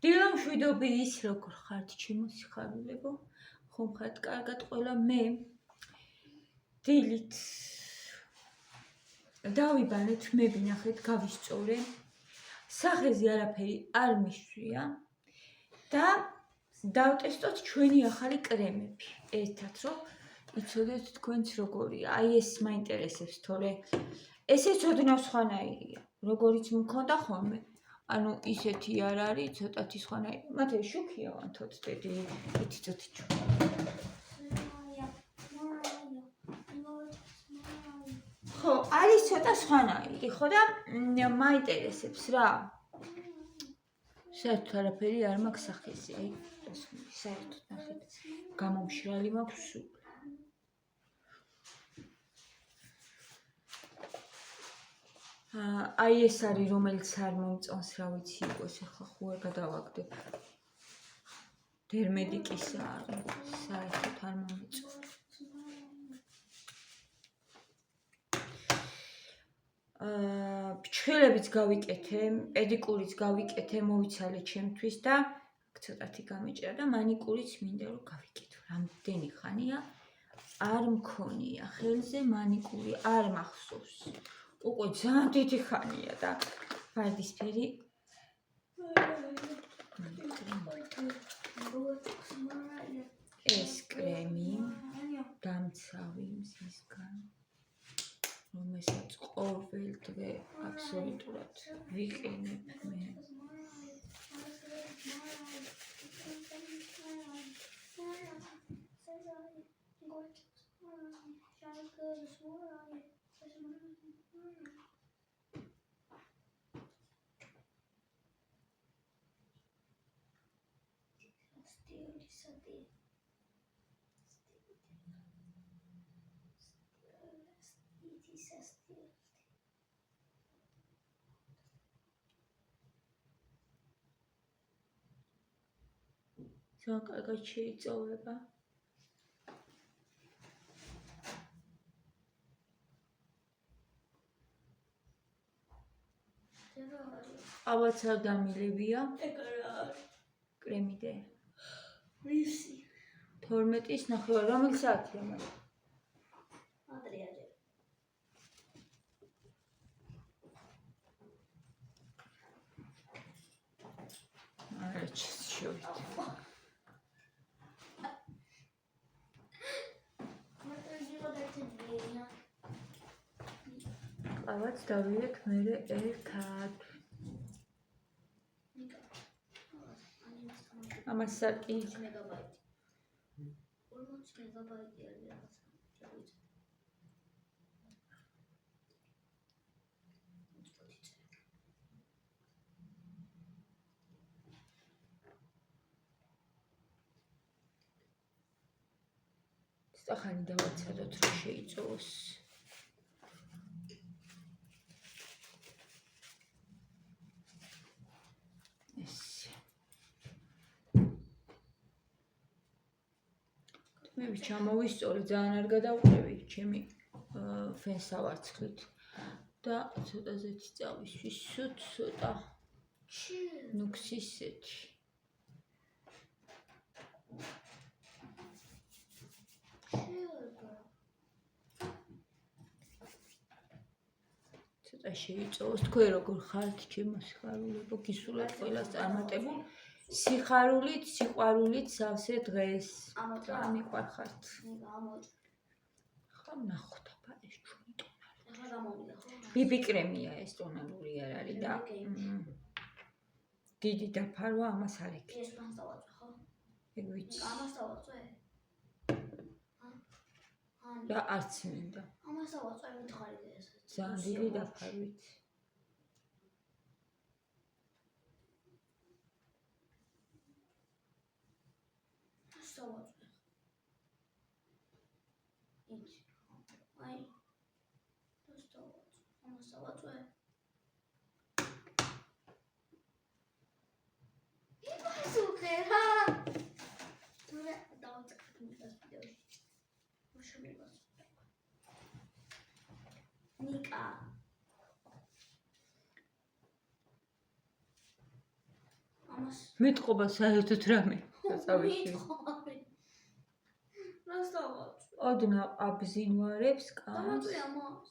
დილა მშვიდობი ის როგორ ხართ ჩემო სიხარულებო ხომ ხართ კარგად ყველა მე დილით დავიბანეთ მე ვინახეთ გავისწორე სახეზე არაფერი არ მიშვია და დავტესტოთ ჩვენი ახალი კრემები ერთად რომ იცოდეთ თქვენც როგორია აი ეს მაინტერესებს თორე ესეც ოდნავ სხვანაირია როგორიც მქონდა ხოლმე ანუ ისეთი არ არის ცოტათი სხვანაირი მათე შუქია ვანთოთ დედი იცით ჩუ ხო არის ცოტა სხვანაირი ხო და მაინტერესებს რა საერთოდ არაფერი არ მაქვს სახეზე აი საერთოდ ნახეთ გამომშრალი მაქვს სულ აი ეს არის რომელიც არ მომწონს რა ვიცი იყოს ახლა ხო არ გადავაგდებ დერმედიკისა არის საერთოდ არ მომწონს ფჩხილებიც გავიკეთე პედიკურიც გავიკეთე მოვიცალე ჩემთვის და ცოტათი გამეჭრა და მანიკურიც მინდა რომ გავიკეთო რამდენი ხანია არ მქონია ხელზე მანიკური არ მახსოვს უკვე ძალიან დიდი ხანია და ვარდისფერი ეს კრემი დამცავი მზისგან რომელსაც ყოველ დღე აბსოლუტურად ვიყენებ მე ძალიან კარგად შეიწოვება ყავაც არ დამილებია კრემიდე ვისი 12-ის ნახევარ რომელი საათია მაგრამ ყავაც დავიეთ მერე ერთად ამას საკი მეგაბაიტი 40 მეგაბაიტი არის სტახანი დავაცადოთ რომ შეიწოვოს მე ჩამოვისწორი ძალიან არ გადავყევი ჩემი ფენსავარცხლით და ცოტაზეც წავისთვის ცოტა ნუქსისეთი ცოტა შეიწოვოს თქვენ როგორ ხართ ჩემო სიხარულებო გისურვებთ ყველას წარმატებულ სიხარულით, სიყვარულით სავსე დღეს. რა მიყვარხართ? ხომ ნახოთ აბა ეს ჩვენი ტონალური. ახლა გამოვიდა ხო? ბიბი კრემია ეს ტონალური არ არის და დიდი დაფარვა ამას არ ეკი. ეს მას დავაწვე ხო? ეგ ვიცი. ამას დავაწვე? და არც მინდა. ამას დავაწვე მითხარი ეს. ძალიან დიდი დაფარვით. მეტყობა საერთოდ რამე დასავეში. ოდნა აბზინვარებს კანს. დამატვია მას.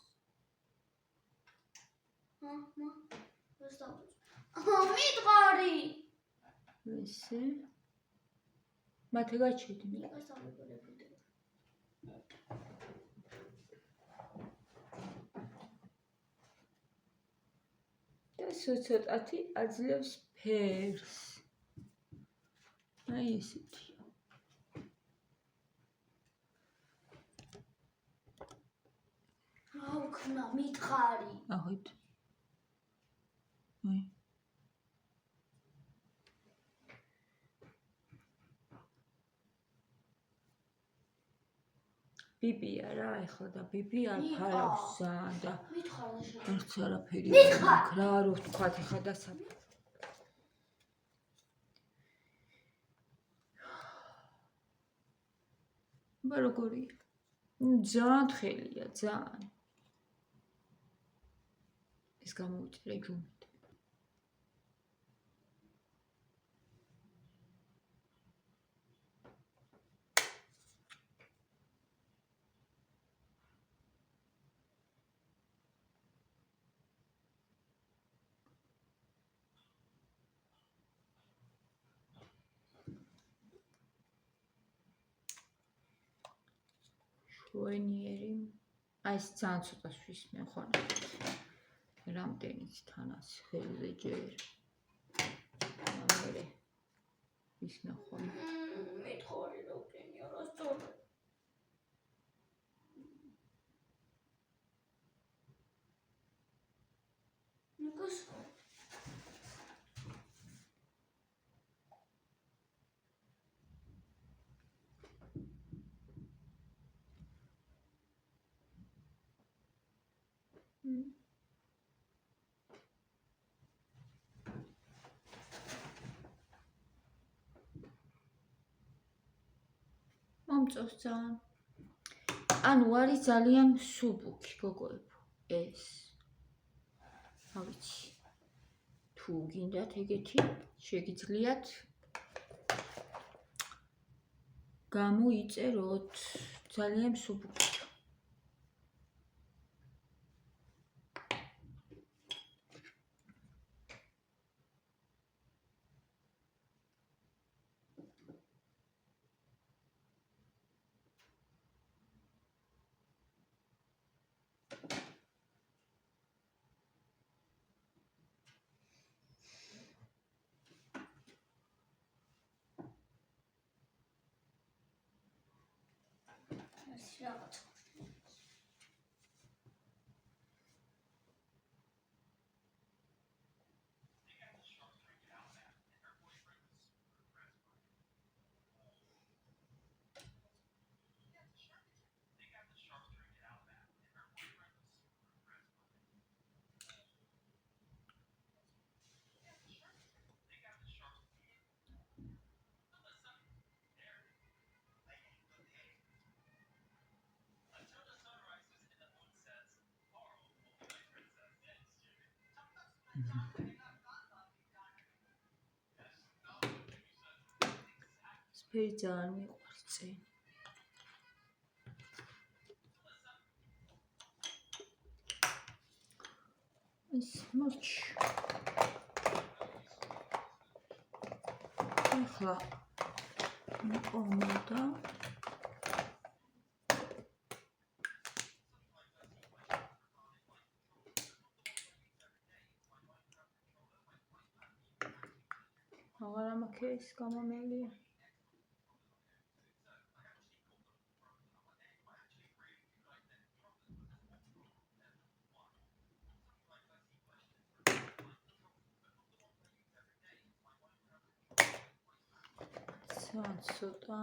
მიტყარი. ესე. მათე გაჩვენე. და ცოტათი აძლევს ფერს. აი ესეთი. რა ვქნა მიტყარი. აღვით. აი. ბიბია რა ეხლა და ბიბი არ ფარავს ზან და მითხარი. არც არაფერი რა არ ვთქვათ ეხლა დასაბ. ბა როგორია? ძალიან თხელია, ძალიან. ეს გამოვიწერე ჯუმით. შვენიერი. აი ეს ძალიან ცოტა შვის მე ხონა. რამდენიც თანაც ხელზე ჯერ. ამერე. ის ნახონ. მითხარი როგორია რა სწორად. ნიკოს მომწონს ძალიან. ანუ არის ძალიან სუბუქი გოგოებო ეს. რა ვიცი. თუ გინდათ ეგეთი შეგიძლიათ გამოიწეროთ ძალიან სუბუქი. რაღაც სფერი ძალიან მიყვარს წინ. ეს მოჩ. ახლა მომდა. აღარა მაქვს ეს გამომელი. ცოტა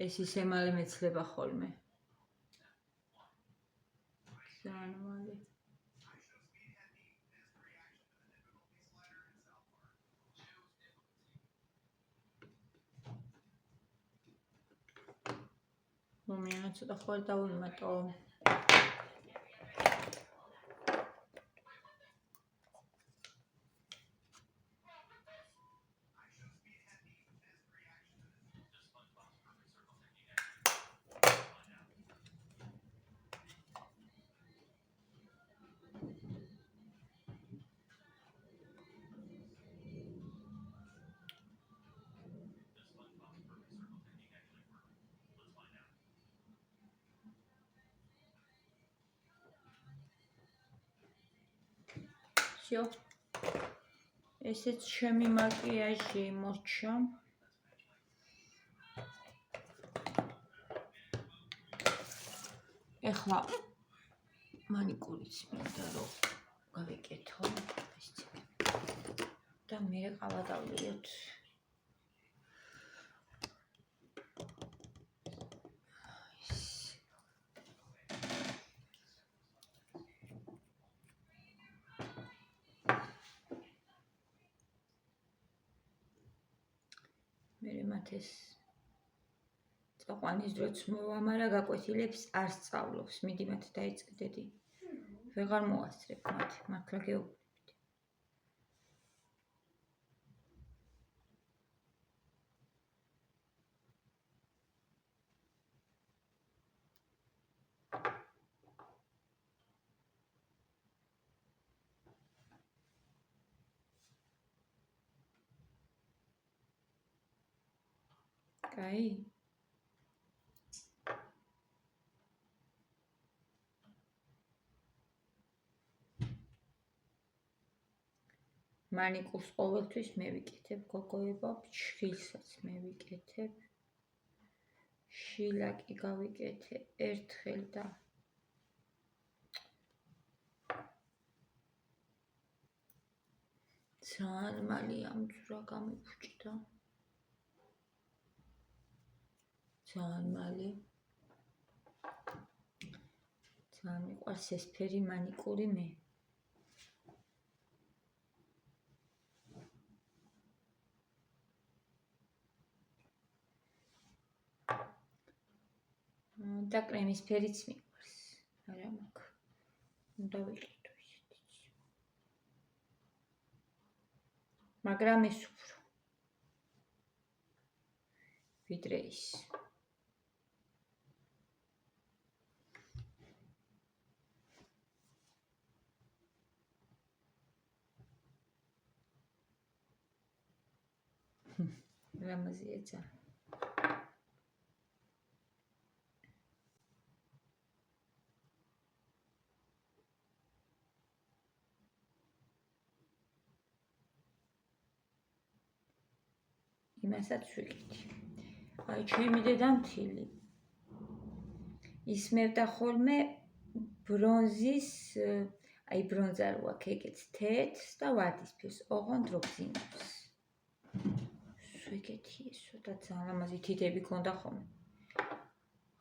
ეს ისე მალე მეცლება ხოლმე. ძალიან მალე. მომიანა ცოტა ხوار დავიმატო. всё. ესეც ჩემი მაკიაჟი მოჩა. ეხლა მანიკურიც მინდა რომ გავიკეთო ეს და მე ყავადავლიოთ. მე მათეს წაყვანის დროც მოვა, მაგრამ გაკვეთილებს არ სწავლობს. მიდი მათ დაიწყდედი. ვეღარ მოასწრებ მათ, მართლა გეუბნებით. კაი? მანიკურს ყოველთვის მე ვიკეთებ, გოგოებო, ჩხილსაც მე ვიკეთებ. შილაკი გავიკეთე ერთხელ და ძალიან მალე ამძვრა გამიფუჭდა. ძალიან მალე. ძალიან მიყვარს ეს ფერი მანიკური მე. და კრემის ფერიც მიყვარს. არა მაქვს. უნდა ვიყიდო ისეთიც. მაგრამ ეს უფრო. ვიდრე ის. რამაზია ძალიან. იმასაც ვიკეთე. აი ჩემი დედამთილი ისმევდა ხოლმე ბრონზის, აი ბრონზა რო აქვს ეგეც თეთრს და ვარდისფერს, ოღონდ რო გზინავს. ვიკეთე ესო და ძალიან ლამაზი თითები ქონდა ხოლმე.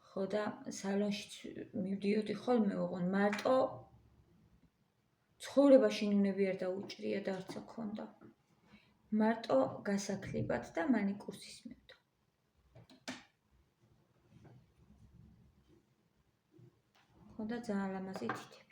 ხო და სალონში მივდიოდი ხოლმე, ოღონდ მარტო ცხოვრებაში ნუნები არ დაუჭრია და არც აქონდა. მარტო გასაქლებად და მანიკურს ისმევდა. ხონდა ძალიან ლამაზი თითები.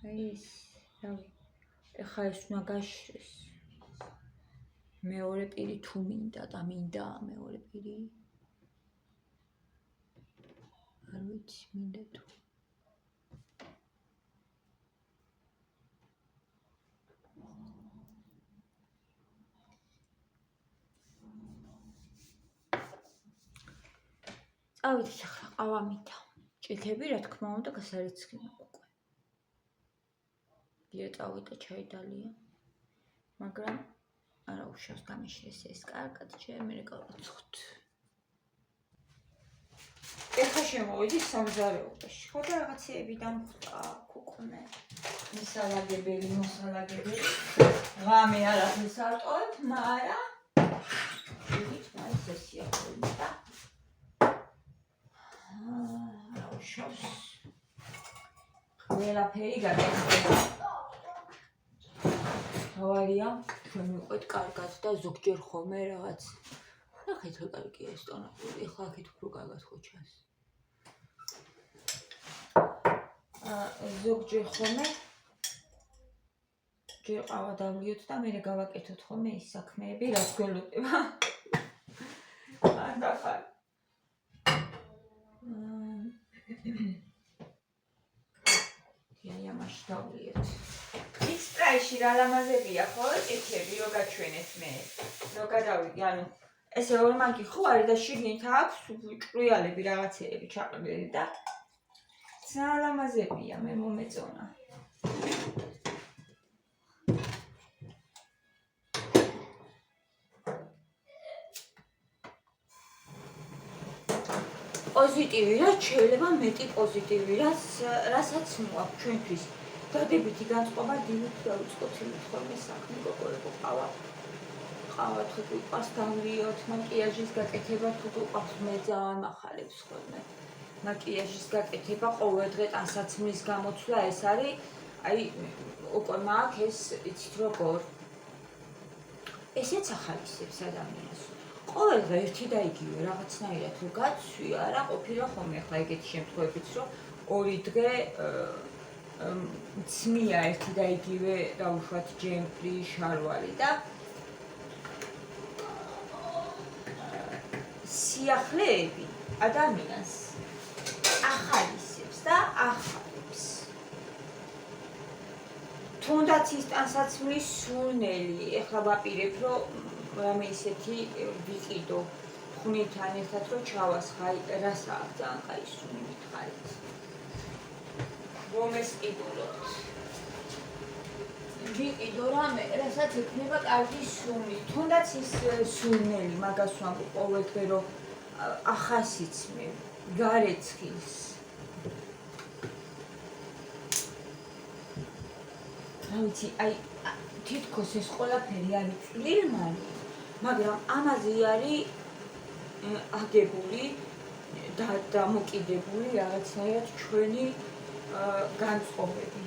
ეს, რავი, ეხლა ეს უნდა გაშრეს. მეორე პირი თუ მინდა და მინდა მეორე პირი. არ ვიცი, მინდა თუ. წავიდეთ ახლა ყავამითა. ჭიქები, რა თქმა უნდა, გასარიცხინა უკვე. ია წავიდა ჩაიდალია. მაგრამ არა უშავს გამიშრეს ეს კარგად, ჯერ მე გავაცხოთ. ეხლა შემოვიდი სამზარეულოში. ხო და რაღაცეები დამხვდა ქუქუნე. მისალაგებელი, მოსალაგებელი. ღამე არაფერს არ ტოვებ, მაგრამ ვიდით მაინც ესია ხოლმე და არა უშავს. ყველაფერი გადაიხადა. თავარია, ჩვენ ვიყავით კარგად და ზოგჯერ ხოლმე რაღაც. ნახეთ რა კარგია ეს ტონალური, ეხლა აქეთ უფრო კარგად ხო ჩანს. ზოგჯერ ხოლმე ჯერ ყავა დავლიოთ და მერე გავაკეთოთ ხოლმე ის საქმეები, რაც გველოდება. ანდახარ. აი ამაში დავლიოთ. X price-ში რა ლამაზებია ხო? ეთები რო გაჩვენეთ მე. რო გადავიდი, ანუ ესე ორმაგი ხო არის და შიგნით აქვს ჭრიალები რაღაცეები ჩაყრდილი და ძალიან ლამაზებია, მე მომეწონა. პოზიტივი რა შეიძლება მეტი პოზიტივი რასაც მოაქვს ჩვენთვის დადებითი განწყობა დილით დავიწყოთ იმით ხოლმე საქმე გოგოებო ყავა თუ გვიყვარს დავლიოთ მაკიაჟის გაკეთება თუ გვიყვარს მე ძალიან მახარებს ხოლმე მაკიაჟის გაკეთება ყოველდღე ტანსაცმლის გამოცვლა ეს არის აი უკვე მაქვს ეს იცით როგორ ესეც ახალისებს ადამიანს ყოველდღე ერთი და იგივე რაღაცნაირად თუ გაცვი არა ყოფილა ხოლმე ახლა ეგეთი შემთხვევებიც რომ ორი დღე ცმია ერთი და იგივე დაუშვათ ჯემპრი შარვალი და სიახლეები ადამიანს ახალისებს და ახალებს თუნდაც ის ტანსაცმლის სურნელი ეხლა ვაპირებ რომ რამე ისეთი ვიყიდო ხუნიდან ერთად რომ ჩავასხა რას აქვს ძალიან კაი სუნი მითხარით რომ ესყიდულობთ ვიყიდო რამე რასაც ექნება კარგი სუნი თუნდაც ის სურნელი მაგას ვამბობ ყოველდღე რომ ახასიცმე გარეცხის რა ვიცი აი თითქოს ეს ყველაფერი არის წვრილმანი მაგრამ ამაზე არის აგებული და დამოკიდებული რაღაცნაირად ჩვენი განწყობები.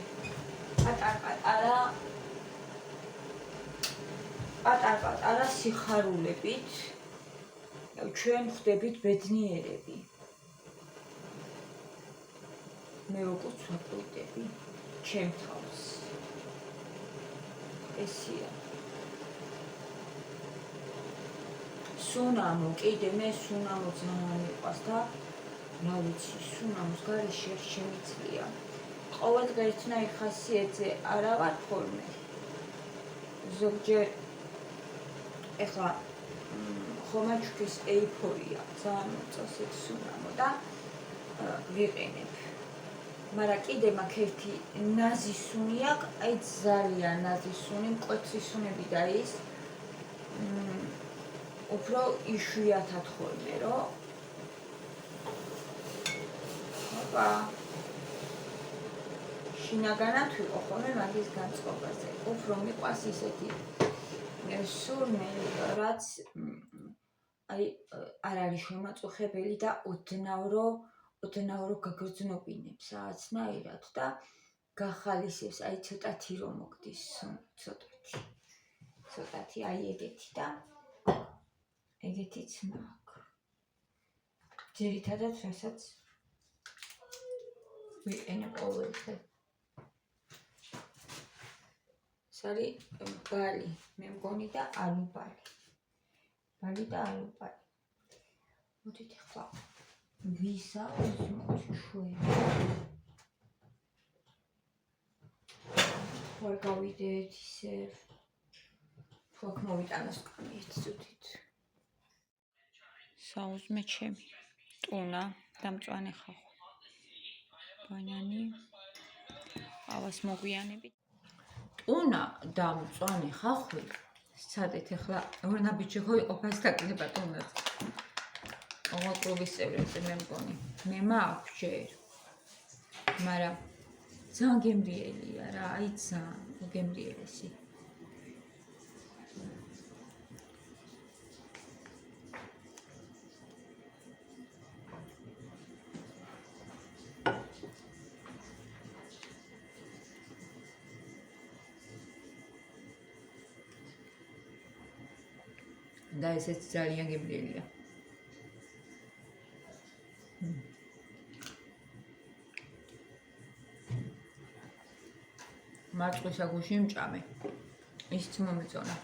პატარ-პატარა სიხარულებით ჩვენ ხდებით ბედნიერები. მე როგორც ვაკვირდები ჩემ თავს. ესია. სუნამო, კიდე მე სუნამო ძალიან მიყვარს და რა ვიცი, სუნამოს გარეშე არ შემიძლია. ყოველდღე ერთნაირ ხასიათზე არა ვარ ხოლმე. ზოგჯერ ეხლა ხომაჩქის ეიფორია ძალიან მოწონს ეს სუნამო და ვიყენებ. მაგრამ კიდე მაქვს ერთი ნაზი სუნი აქვს, აი ძალიან ნაზი სუნი, მკვეთრი სუნები და ის უფრო იშვიათად ხოლმე, რომ ოპა შინაგანად ვიყო ხოლმე მაგის განწყობაზე. უფრო მიყვარს ისეთი სურნელი, რაც აი არ არის შემაწუხებელი და ოდნავ გაგრძნობინებს რაღაცნაირად და გახალისებს, აი ცოტათი რომ მოგდის ცოტათი აი ეგეთი და ეგეთიც მაქვს. ძირითადად რასაც ვიყენებ ყოველდღე. ეს არის ბალი, მე მგონი და ალუბალი. ბალი და ალუბალი. მოდით ახლა ვისა უსმოთ ჩვენ. ვარ გავიდეთ ისევ. თუ აქ მოვიტანოს კამიეთ ზუთით. საუზმე ჩემი. ტუნა დამწვანე ხახვა. ბანანი. ავას მოგვიანებით. ტუნა დამწვანე ხახვი. სცადეთ ახლა ორნაბიჯი ხო იყოფა ეს დაკნება ტუნას. ოღონდ წევრებზე მე მგონი. მე მაქვს ჯერ. მაგრამ ძალიან გემრიელია რა, აი ძალიან გემრიელესი. და ესეც ძალიან გემრიელია. მარწყვის აგუში მჭამე. ისიც მომეწონა.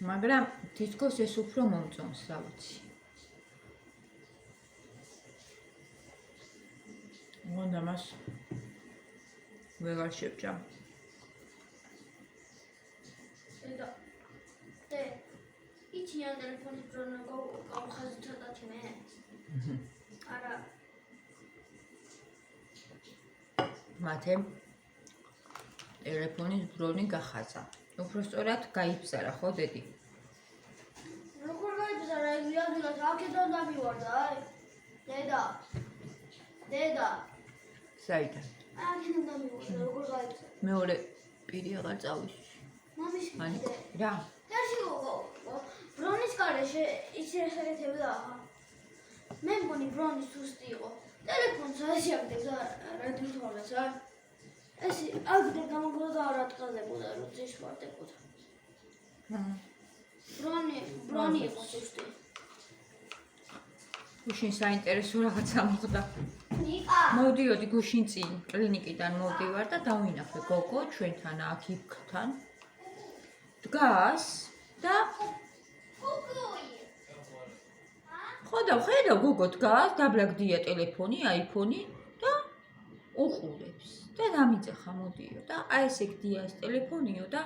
მაგრამ თითქოს ეს უფრო მომწონს, რა ვიცი. მგონდა მას ვეღარ შევჭამ. იჩიან ტელეფონის ბრონა გავხაზი ცოტათი მე. არა. მათემ ტელეფონის ბრონი გახაზა. უпростоრად გაიბზარა, ხო, დედი? როგორ გაიბზარა? იადვილად აქედან დამივარდა, აი. დედა. საიდან? აქედან დამივარდა, როგორ გაიბზარა? მეორე პირი აღარ წავისვი. მამის მან კიდე. რა? დაში ბრონის გარეშე ისერეთებდა. მე მგონი ბრონის სუსტი იყო. ტელეფონს ასიაგდეს რადიოთვალეს, აი. ეს აგდე გამოგდა არა ტყალებოდა, როდის ვარდებოდა. ბრონი იყო სუსტი. გუშინ საინტერესო რაღაცა მოხდა. ნიკა. მოვდიოდი გუშინ წინ კლინიკიდან მოვდივარ და დავინახე გოგო ჩვენთან აქ იქთან. დგას და ხედავ გოგო დგას, დაბლაგდია ტელეფონი, აიფონი და უყურებს. და დამიძახა მოდიო და აი ესე გდია ეს ტელეფონიო და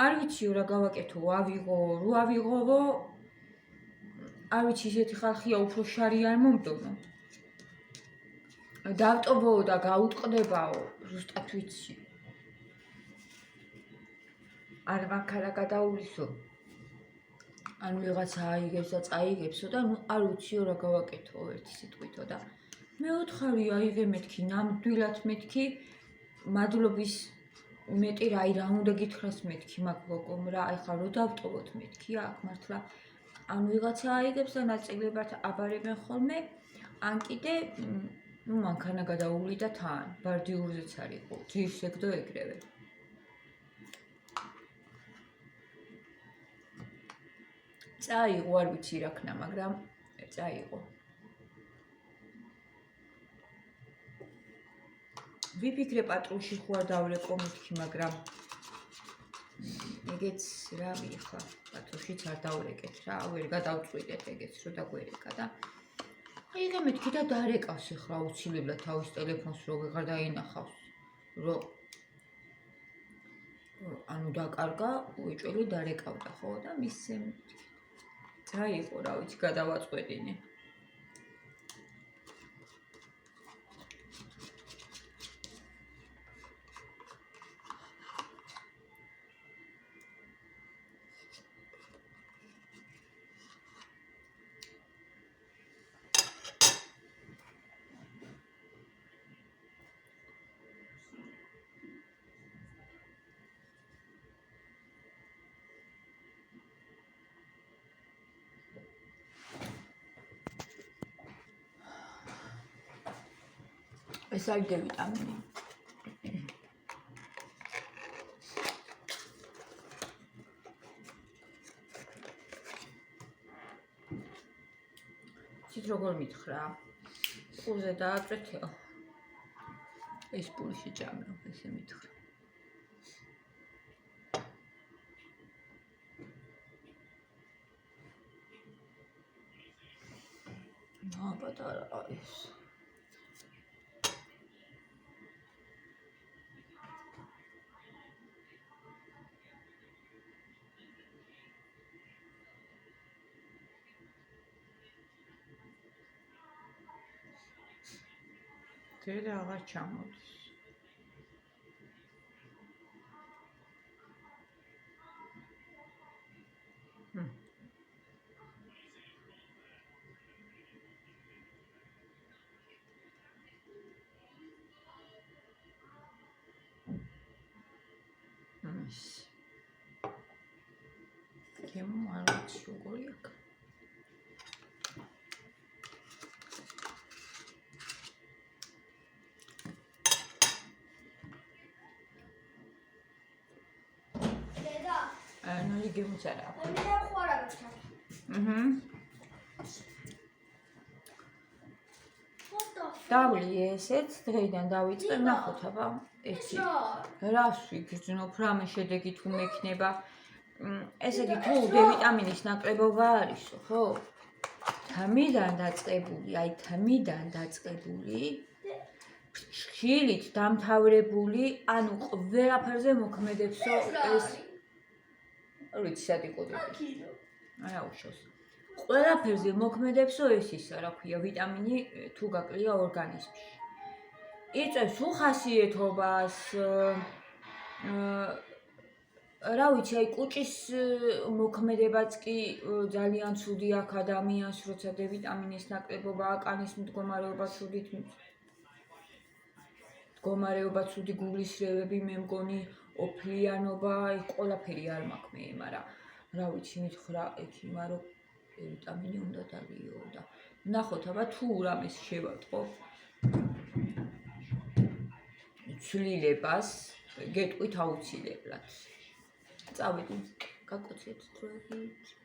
არ ვიციო რა გავაკეთო, ავიღო, რო ავიღოვო. არ ვიცი ისეთი ხალხია უფრო შარი არ მომდონო. დავტოვო და გაუტყდებაო, ზუსტად ვიცი. არ მაგარა გადაულისო. ან ვიღაცა აიგებს და წაიგებსო და ნუ არ ვიციო რა გავაკეთო ერთი სიტყვითო და მეოთხარი აიღე მეთქი, ნამდვილად მეთქი, მადლობის მეტი რა უნდა გითხრას მეთქი, მაგ გოგომ რა, ეხლა რო დავტოვოთ მეთქი აქ მართლა. ან ვიღაცა აიგებს და ნაწილებად აბარებენ ხოლმე, ან კიდე მანქანა გადაული და თან, ბარდიურზეც არ იყო, ძირს ეგდო ეგრევე. წაიღო, არ ვიცი რა ქნა, მაგრამ წაიღო. ვიფიქრე პატრულში ხო არ დავრეკო მეთქი, მაგრამ ეგეც რა ვიხა, პატრულშიც არ დავრეკეთ რა, ვერ გადავწყვიტეთ ეგეც, რომ დაგვერეკა და აიღე მეთქი და დარეკავს ახლა აუცილებლად თავის ტელეფონს რო ვეღარ დაინახავს, რომ ანუ დაკარგა, უეჭველი დარეკავდა ხო და მისცე მეთქი. წაიღო, რა ვიცი, გადავაწყვეტინე. ეს არის დ-ვიტამინი. ცით როგორ მითხრა? ყურზე დააწვეთეო. ეს პულში ჭამეო, ესე მითხრა. პატარა არის. დედა აღარ ჩამოდის. გემო არ ვიცი როგორი აქ. ნუ გემოც არა. მე ხوار აღწევ. What the დავლი ესეც, დღეიდან დავიწყე, ნახოთ აბა, ეთი. რას ვიგრძნობ, რამე შედეგი თუ მექნება. ესე იგი თუ დ-ვიტამინის ნაკლებობა არისო, ხო? თმიდან დაწყებული, აი თმიდან დაწყებული, ხილით დამთავრებული, ანუ ყველაფერზე მოქმედებსო ეს ვიცი სად იყოდები. არა უშავს. ყველაფერზე მოქმედებსო ეს ისა, რა ქვია, ვიტამინი თუ გაკლია ორგანიზმში. იწევს უხასიათობას, რა ვიცი, აი კუჭის მოქმედებაც კი ძალიან ცუდი აქვს ადამიანს, როცა დ-ვიტამინის ნაკლებობა, კანის მდგომარეობა ცუდით მდგომარეობა ცუდი გულისრევები, მე მგონი ოფლიანობა, ყველაფერი არ მაქვს მე, მაგრამ რა ვიცი, მითხრა ექიმმა, რომ ვიტამინი უნდა დაგიო და ნახოთ აბა თუ რამეს შევატყო ცვლილებას გეტყვით აუცილებლად. წავიდით, გაკოცეთ დროებით.